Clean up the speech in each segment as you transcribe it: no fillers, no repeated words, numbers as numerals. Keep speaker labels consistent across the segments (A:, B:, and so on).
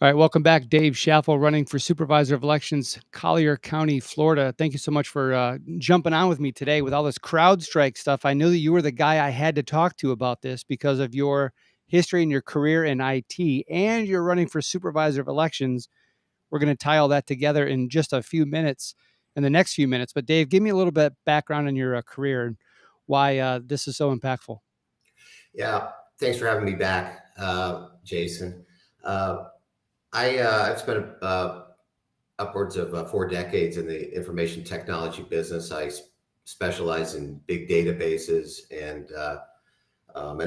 A: All right, welcome back. Dave Schaffel, running for Supervisor of Elections, Collier County, Florida. Thank you so much for jumping on with me today with all this CrowdStrike stuff. I knew that you were the guy I had to talk to about this because of your history and your career in IT, and you're running for Supervisor of Elections. We're going to tie all that together in just a few minutes, in the next few minutes. But Dave, give me a little bit background on your career and why this is so impactful.
B: Yeah, thanks for having me back, Jason. I've spent upwards of 4 decades in the information technology business. I specialize in big databases and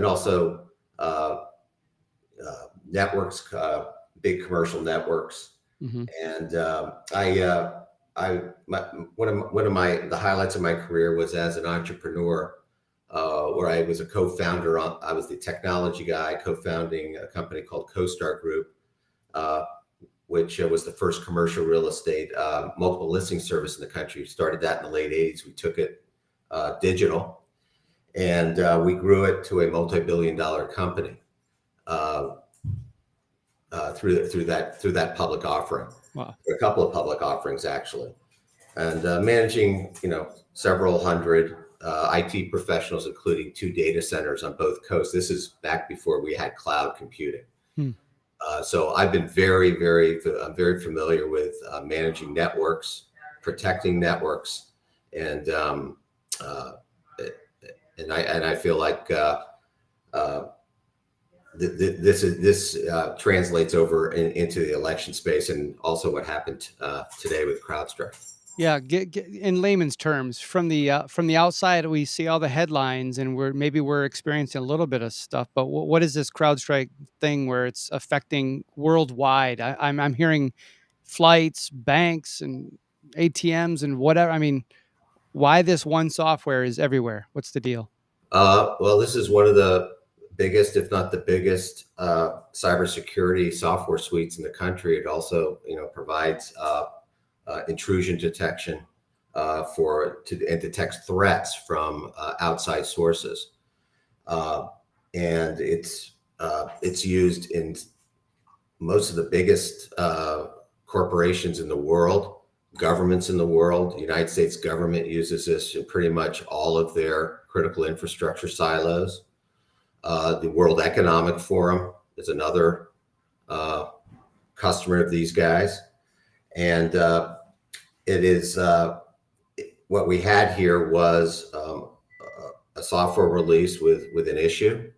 B: also networks, big commercial networks.
A: Mm-hmm.
B: And one of the highlights of my career was as an entrepreneur. Where I was a co-founder. I was the technology guy, co-founding a company called CoStar Group, which was the first commercial real estate multiple listing service in the country. We started that in the late 80s. We took it digital, and we grew it to a multi-billion-dollar company through that public offering.
A: Wow.
B: A couple of public offerings actually, and managing several hundred IT professionals, including 2 data centers on both coasts. This is back before we had cloud computing. So I've been I'm very familiar with managing networks, protecting networks, and I feel like this translates over into the election space, and also what happened today with CrowdStrike.
A: Yeah, in layman's terms, from the outside, we see all the headlines, and we're experiencing a little bit of stuff. But what is this CrowdStrike thing where it's affecting worldwide? I'm hearing flights, banks, and ATMs, and whatever. I mean, why this one software is everywhere? What's the deal?
B: Well, this is one of the biggest, if not the biggest, cybersecurity software suites in the country. It also, provides intrusion detection and detects threats from outside sources, and it's used in most of the biggest corporations in the world, governments in the world. The United States government uses this in pretty much all of their critical infrastructure silos. The World Economic Forum is another customer of these guys, and it is what we had here was a software release with an issue,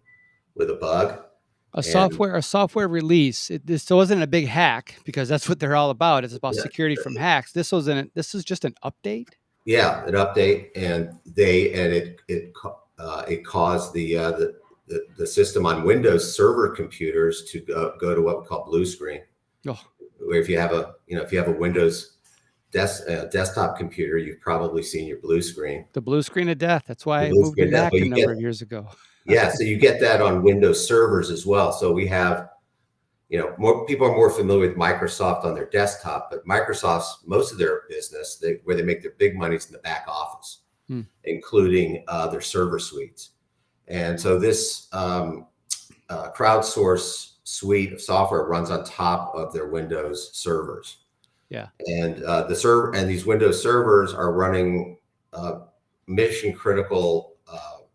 B: with a bug.
A: A software release. This wasn't a big hack, because that's what they're all about. It's about security from hacks. This is just an update.
B: Yeah, an update, and it caused the system on Windows server computers to go to what we call blue screen.
A: Oh.
B: Where if you have a Windows desktop computer, you've probably seen your blue screen.
A: The blue screen of death. That's why I moved to Mac a number of years ago.
B: Yeah, so you get that on Windows servers as well. So we have, more people are more familiar with Microsoft on their desktop, but Microsoft's most of their business, where they make their big money, is in the back office, including their server suites. And so this crowdsource suite of software runs on top of their Windows servers.
A: Yeah,
B: and these Windows servers are running mission critical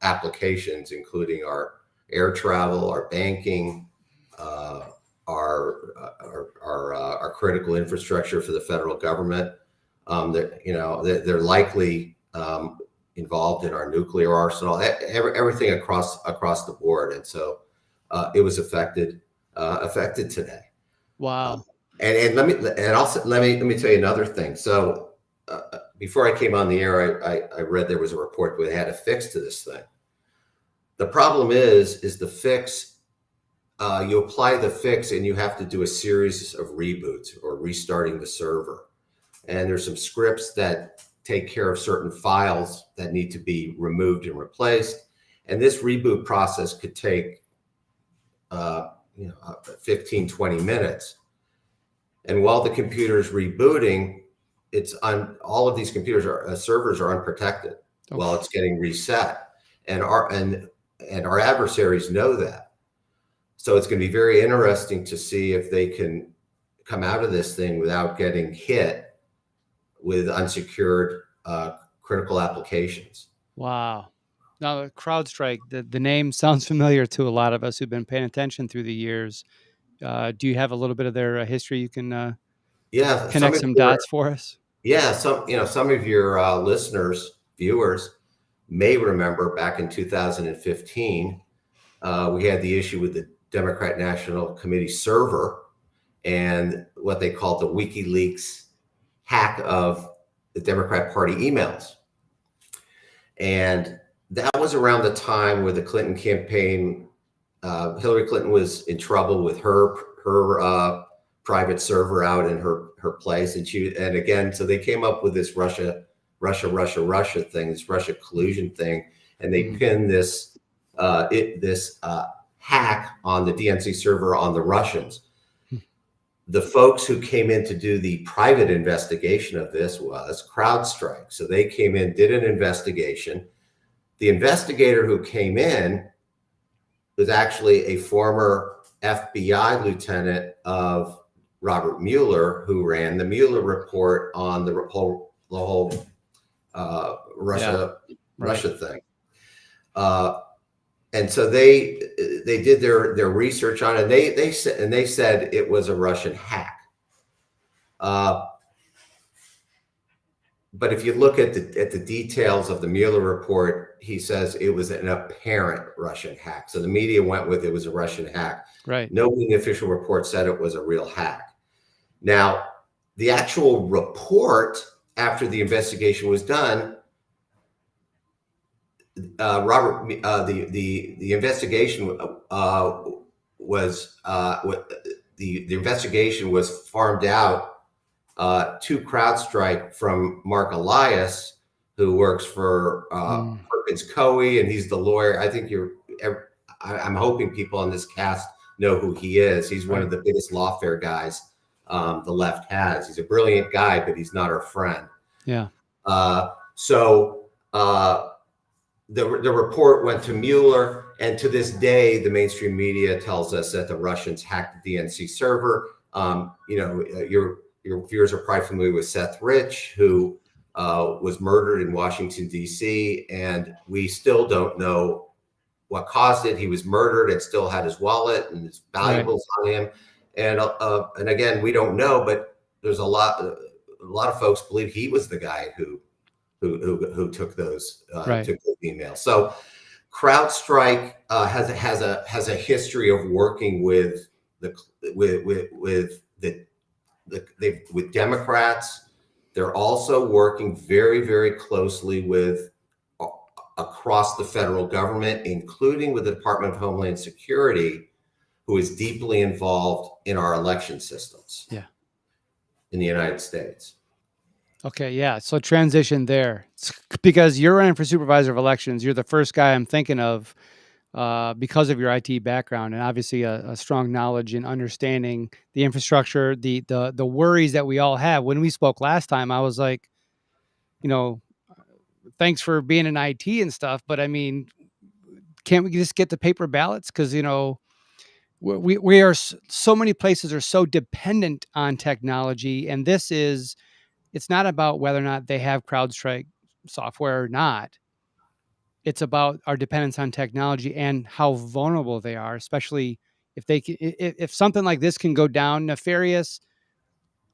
B: applications, including our air travel, our banking, our critical infrastructure for the federal government. They're likely involved in our nuclear arsenal, everything across the board, and so it was affected today.
A: Wow.
B: And let me tell you another thing. So before I came on the air, I read there was a report where they had a fix to this thing. The problem is the fix. You apply the fix, and you have to do a series of reboots or restarting the server. And there's some scripts that take care of certain files that need to be removed and replaced. And this reboot process could take 15, 20 minutes. And while the computer is rebooting, all of these servers are unprotected while it's getting reset. And our adversaries know that. So it's going to be very interesting to see if they can come out of this thing without getting hit with unsecured critical applications.
A: Wow. Now, CrowdStrike, the name sounds familiar to a lot of us who've been paying attention through the years. Do you have a little bit of their history you can
B: Yeah, some
A: connect
B: of
A: some
B: your
A: dots for us?
B: some of your listeners, viewers may remember back in 2015, we had the issue with the Democrat National Committee server and what they called the WikiLeaks hack of the Democrat Party emails. And that was around the time where the Clinton campaign, Hillary Clinton was in trouble with her private server out in her place, and again, so they came up with this Russia thing, this Russia collusion thing, and they pinned this hack on the DNC server on the Russians. The folks who came in to do the private investigation of this was CrowdStrike. So they came in, did an investigation. The investigator who came in was actually a former FBI lieutenant of Robert Mueller, who ran the Mueller report on the whole Russia thing. And so they did their research on it. They said it was a Russian hack. But if you look at the details of the Mueller report, he says it was an apparent Russian hack. So the media went with it was a Russian hack.
A: Right.
B: Nobody in the official report said it was a real hack. Now, the actual report after the investigation was done, the investigation the investigation was farmed out to CrowdStrike from Mark Elias, who works for Perkins Coie, and he's the lawyer. I think I'm hoping people on this cast know who he is. He's one of the biggest lawfare guys the left has. He's a brilliant guy, but he's not our friend.
A: Yeah.
B: So the report went to Mueller, and to this day, the mainstream media tells us that the Russians hacked the DNC server. Your viewers are probably familiar with Seth Rich, who was murdered in Washington, D.C., and we still don't know what caused it. He was murdered and still had his wallet and his valuables on him. And again, we don't know, but there's a lot of folks believe he was the guy who took those emails. So CrowdStrike has a history of working with Democrats. They're also working very, very closely with across the federal government, including with the Department of Homeland Security, who is deeply involved in our election systems in the United States.
A: Okay, yeah. So transition there, because you're running for Supervisor of Elections. You're the first guy I'm thinking of because of your IT background and obviously a strong knowledge and understanding the infrastructure, the worries that we all have. When we spoke last time, I was like, thanks for being in IT and stuff, but I mean, can't we just get the paper ballots? Because we are, so many places are so dependent on technology, and it's not about whether or not they have CrowdStrike software or not. It's about our dependence on technology and how vulnerable they are, especially if something like this can go down nefarious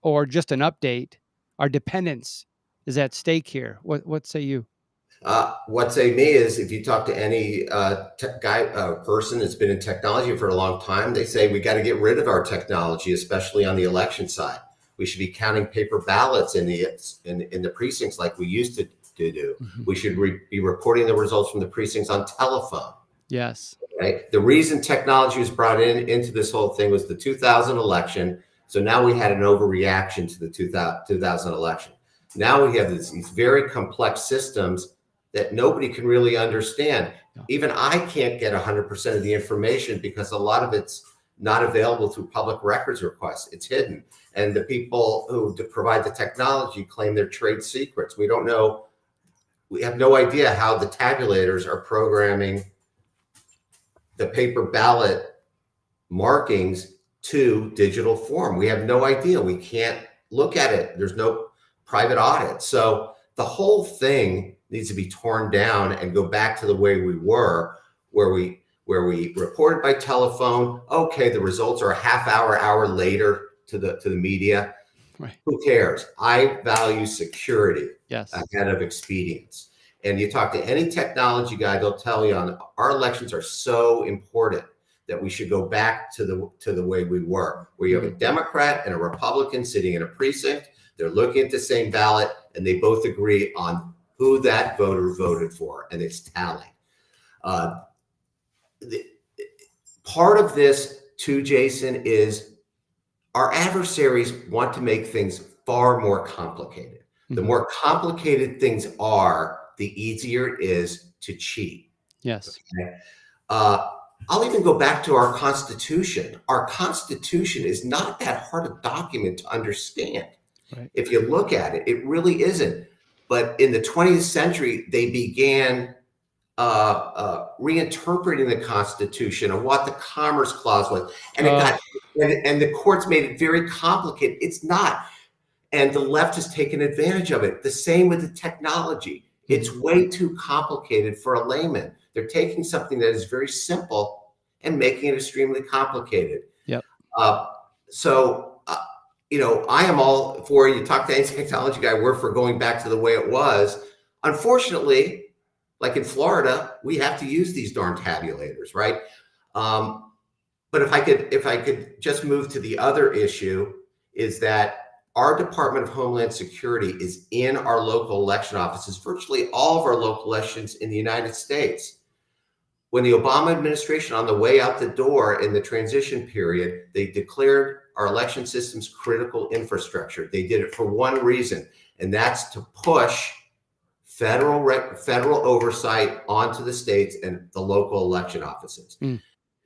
A: or just an update. Our dependence is at stake here. What say you?
B: What say me is if you talk to any person that's been in technology for a long time, they say we got to get rid of our technology, especially on the election side. We should be counting paper ballots in the precincts like we used to do. Mm-hmm. We should be reporting the results from the precincts on telephone.
A: Yes.
B: Right. The reason technology was brought into this whole thing was the 2000 election. So now we had an overreaction to the 2000 election. Now we have these very complex systems that nobody can really understand. Yeah. Even I can't get 100% of the information because a lot of it's not available through public records requests. It's hidden. And the people who provide the technology claim they're trade secrets. We don't know. We have no idea how the tabulators are programming the paper ballot markings to digital form. We have no idea. We can't look at it. There's no private audit. So the whole thing needs to be torn down and go back to the way we were, where we reported by telephone. Okay, the results are a hour later to the media.
A: Right.
B: Who cares? I value security
A: Yes.
B: ahead of expedience. And you talk to any technology guy, they'll tell you our elections are so important that we should go back to the way we were, where you have a Democrat and a Republican sitting in a precinct. They're looking at the same ballot, and they both agree on who that voter voted for, and it's tallied. Part of this, too, Jason, is our adversaries want to make things far more complicated. The more complicated things are, the easier it is to cheat.
A: Yes.
B: Okay? I'll even go back to our Constitution. Our Constitution is not that hard a document to understand.
A: Right.
B: If you look at it, it really isn't. But in the 20th century, they began reinterpreting the Constitution and what the Commerce Clause was, and and the courts made it very complicated. It's not, and the left has taken advantage of it. The same with the technology. It's way too complicated for a layman. They're taking something that is very simple and making it extremely complicated.
A: Yep.
B: I am all for, you talk to any technology guy, we're for going back to the way it was. Unfortunately, like in Florida, we have to use these darn tabulators, right? But if I could just move to the other issue, is that our Department of Homeland Security is in our local election offices, virtually all of our local elections in the United States. When the Obama administration, on the way out the door in the transition period, they declared our election system's critical infrastructure. They did it for one reason, and that's to push federal oversight onto the states and the local election offices.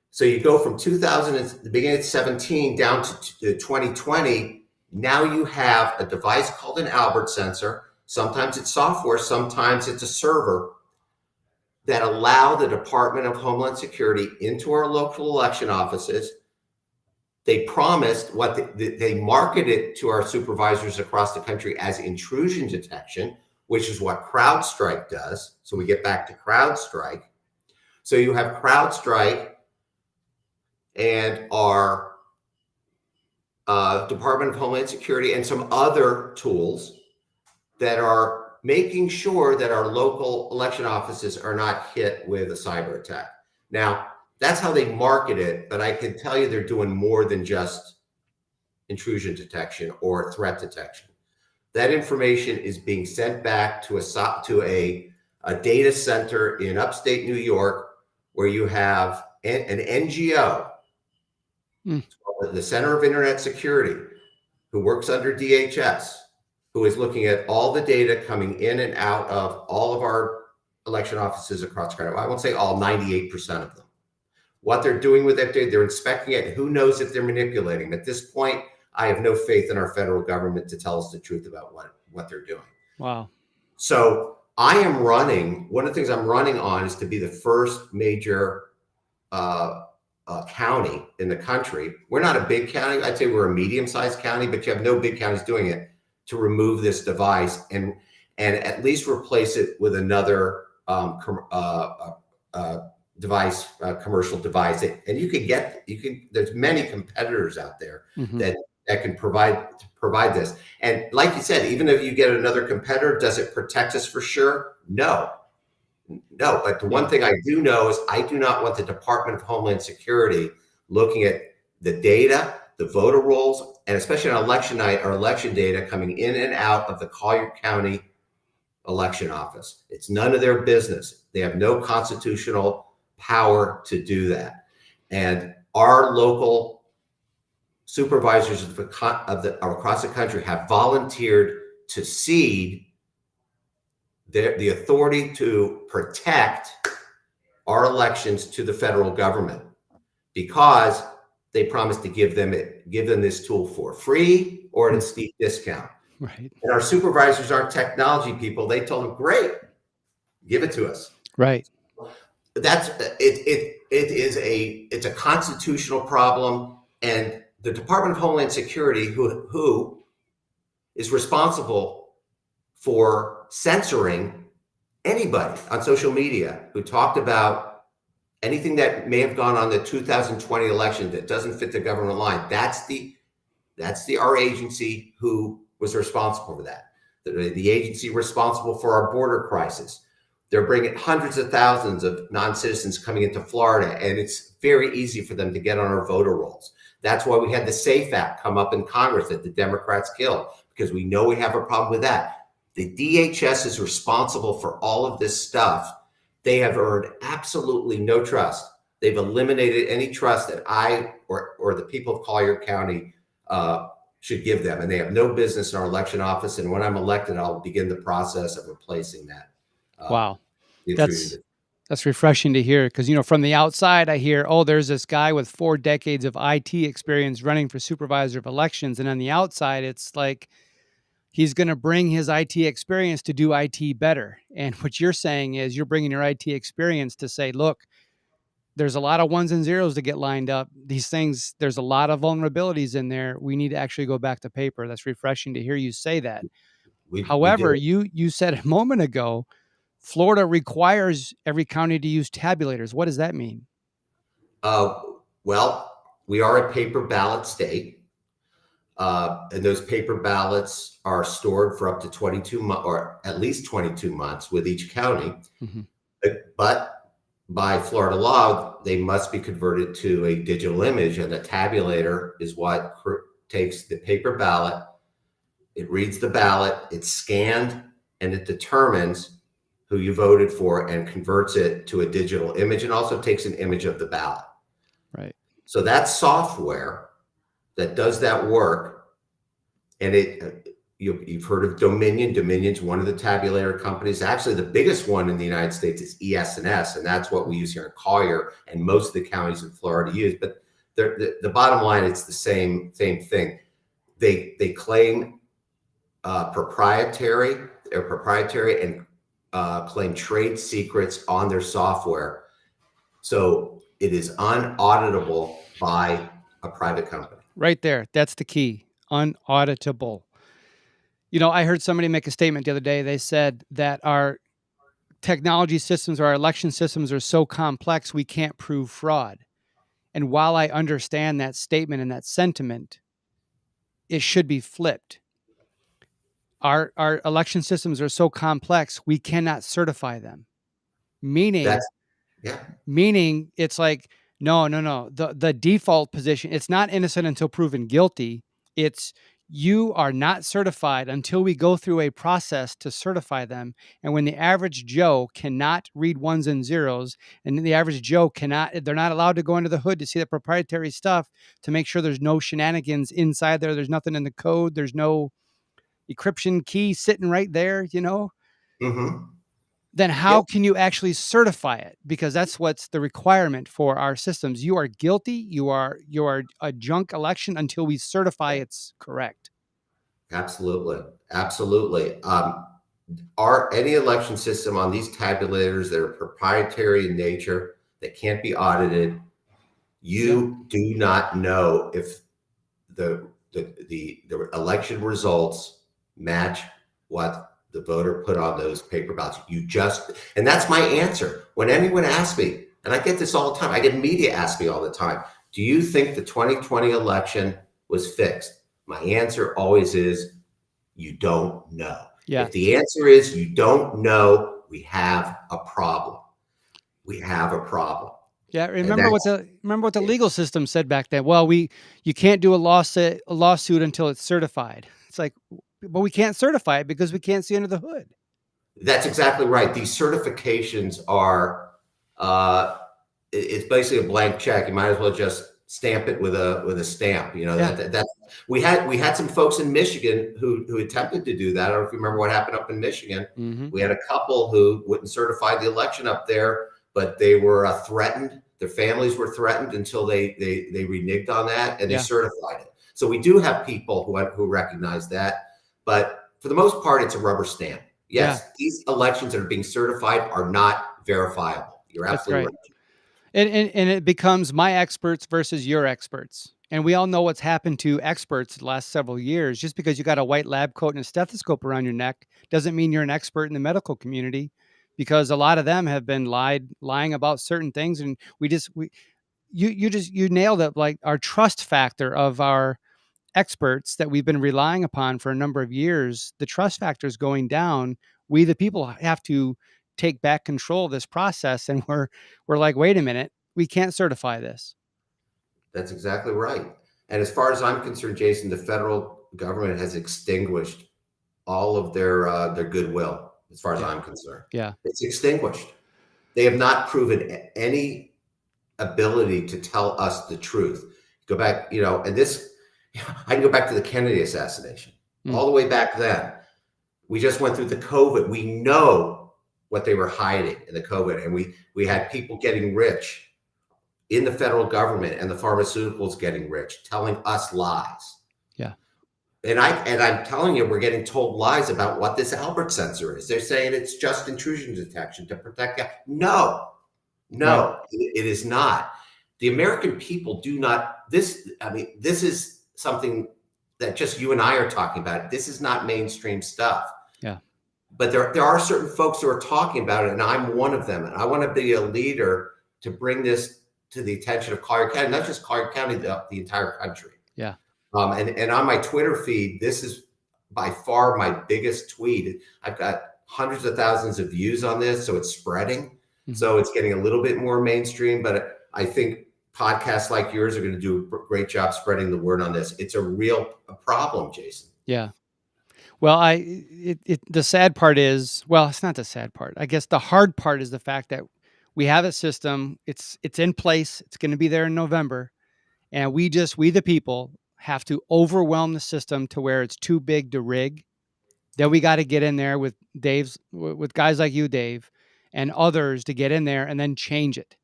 B: So you go from the beginning of 17 down to 2020. Now you have a device called an Albert sensor. Sometimes it's software, sometimes it's a server, that allow the Department of Homeland Security into our local election offices. They promised they marketed to our supervisors across the country as intrusion detection, which is what Crowdstrike does. So we get back to Crowdstrike. So you have Crowdstrike and our Department of Homeland Security and some other tools that are making sure that our local election offices are not hit with a cyber attack. Now, that's how they market it, but I can tell you they're doing more than just intrusion detection or threat detection. That information is being sent back to a data center in upstate New York, where you have an NGO, the Center of Internet Security, who works under DHS, who is looking at all the data coming in and out of all of our election offices across the country. I won't say all, 98% of them. What they're doing with that data, they're inspecting it. Who knows if they're manipulating? At this point, I have no faith in our federal government to tell us the truth about what they're doing.
A: Wow.
B: So one of the things I'm running on is to be the first major county in the country. We're not a big county. I'd say we're a medium-sized county, but you have no big counties doing it, to remove this device and at least replace it with another device, commercial device. And there's many competitors out there that can provide this. And like you said, even if you get another competitor, does it protect us for sure? No. But the one thing I do know is I do not want the Department of Homeland Security looking at the data, the voter rolls, and especially on election night, our election data coming in and out of the Collier County election office. It's none of their business. They have no constitutional power to do that. And our local supervisors across the country have volunteered to cede the authority to protect our elections to the federal government, because they promised to give them this tool for free or at a steep discount.
A: Right.
B: And our supervisors aren't technology people. They told them, great, give it to us.
A: Right.
B: It's a constitutional problem, and the Department of Homeland Security, who is responsible for censoring anybody on social media who talked about anything that may have gone on the 2020 election that doesn't fit the government line. That's our agency who was responsible for that. The agency responsible for our border crisis. They're bringing hundreds of thousands of non-citizens coming into Florida, and it's very easy for them to get on our voter rolls. That's why we had the SAFE Act come up in Congress that the Democrats killed, because we know we have a problem with that. The DHS is responsible for all of this stuff. They have earned absolutely no trust. They've eliminated any trust that I or the people of Collier County should give them, and they have no business in our election office. And when I'm elected, I'll begin the process of replacing that.
A: Wow. That's refreshing to hear, because, from the outside, I hear, oh, there's this guy with 4 decades of IT experience running for Supervisor of Elections. And on the outside, it's like he's going to bring his IT experience to do IT better. And what you're saying is you're bringing your IT experience to say, look, there's a lot of ones and zeros to get lined up. These things, there's a lot of vulnerabilities in there. We need to actually go back to paper. That's refreshing to hear you say that.
B: We
A: However,
B: do.
A: you said a moment ago, Florida requires every county to use tabulators. What does that mean?
B: Well, we are a paper ballot state, and those paper ballots are stored for up to 22 months, or at least 22 months with each county.
A: Mm-hmm.
B: But by Florida law, they must be converted to a digital image, and the tabulator is what takes the paper ballot, it reads the ballot, it's scanned, and it determines who you voted for and converts it to a digital image, and also takes an image of the ballot.
A: Right.
B: So that software that does that work, and you've heard of Dominion. Dominion's one of the tabulator companies. Actually, the biggest one in the United States is ES&S, and that's what we use here in Collier, and most of the counties in Florida use. But the bottom line, it's the same thing. They claim proprietary and claim trade secrets on their software. So it is unauditable by a private company.
A: Right there. That's the key. Unauditable. I heard somebody make a statement the other day. They said that our technology systems or our election systems are so complex, we can't prove fraud. And while I understand that statement and that sentiment, it should be flipped. Our election systems are so complex, we cannot certify them. Meaning it's like, no. The default position, it's not innocent until proven guilty. It's you are not certified until we go through a process to certify them. And when the average Joe cannot read ones and zeros, and the average Joe they're not allowed to go under the hood to see the proprietary stuff to make sure there's no shenanigans inside there. There's nothing in the code. There's no encryption key sitting right there,
B: Mm-hmm.
A: Then how can you actually certify it? Because that's what's the requirement for our systems. You are guilty. You are a junk election until we certify it's correct.
B: Absolutely. Any election system on these tabulators that are proprietary in nature, that can't be audited, you do not know if the election results match what the voter put on those paper ballots. And that's my answer. When anyone asks me, and I get this all the time, I get media ask me all the time, do you think the 2020 election was fixed? My answer always is, you don't know.
A: Yeah.
B: If the answer is you don't know, we have a problem.
A: Yeah, remember what the legal system said back then. Well, you can't do a lawsuit until it's certified. It's like, but we can't certify it because we can't see under the hood.
B: That's exactly right. These certifications are it's basically a blank check. You might as well just stamp it with a stamp. We had some folks in Michigan who attempted to do that. I don't know if you remember what happened up in Michigan.
A: Mm-hmm.
B: We had a couple who wouldn't certify the election up there, but they were threatened. Their families were threatened until they reneged on that, and they certified it. So we do have people who recognize that, but for the most part, it's a rubber stamp. Yes, these elections that are being certified are not verifiable. You're absolutely right.
A: And it becomes my experts versus your experts. And we all know what's happened to experts the last several years. Just because you got a white lab coat and a stethoscope around your neck doesn't mean you're an expert in the medical community, because a lot of them have been lying about certain things. And you nailed it. Like, our trust factor of our experts that we've been relying upon for a number of years, the trust factor is going down. We, the people, have to take back control of this process. And we're like, wait a minute, we can't certify this.
B: That's exactly right. And as far as I'm concerned, Jason, the federal government has extinguished all of their goodwill. As far as
A: Yeah.
B: I'm concerned,
A: Yeah.
B: it's extinguished. They have not proven any ability to tell us the truth. Go back, and this, I can go back to the Kennedy assassination, all the way back then. We just went through the COVID. We know what they were hiding in the COVID, and we had people getting rich in the federal government and the pharmaceuticals getting rich, telling us lies.
A: Yeah.
B: And I'm telling you, we're getting told lies about what this Albert sensor is. They're saying it's just intrusion detection to protect. No,
A: Right.
B: it is not. The American people do not. This is something that just you and I are talking about. This is not mainstream stuff.
A: Yeah.
B: But there are certain folks who are talking about it, and I'm one of them. And I want to be a leader to bring this to the attention of Collier County, not just Collier County, the entire country.
A: Yeah.
B: And on my Twitter feed, this is by far my biggest tweet. I've got hundreds of thousands of views on this, so it's spreading. So it's getting a little bit more mainstream, but I think podcasts like yours are going to do a great job spreading the word on this. It's a real problem, Jason.
A: Yeah. Well, the sad part is, well, it's not the sad part. I guess the hard part is the fact that we have a system. It's in place. It's going to be there in November. And we, the people, have to overwhelm the system to where it's too big to rig. Then we got to get in there with with guys like you, Dave, and others to get in there and then change it,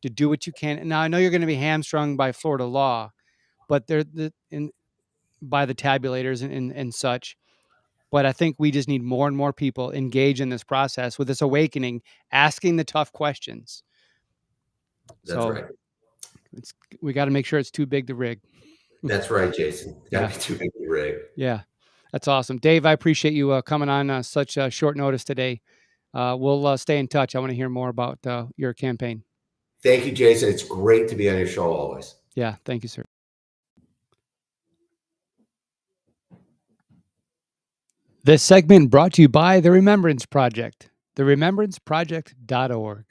A: to do what you can. Now, I know you're going to be hamstrung by Florida law, but by the tabulators and such. But I think we just need more and more people engaged in this process with this awakening, asking the tough questions.
B: That's
A: So
B: right.
A: we got to make sure it's too big to rig.
B: That's right, Jason. Got to be too big to rig.
A: Yeah, that's awesome. Dave, I appreciate you coming on such short notice today. We'll stay in touch. I want to hear more about your campaign.
B: Thank you, Jason. It's great to be on your show always.
A: Yeah, thank you, sir. This segment brought to you by the Remembrance Project, theremembranceproject.org.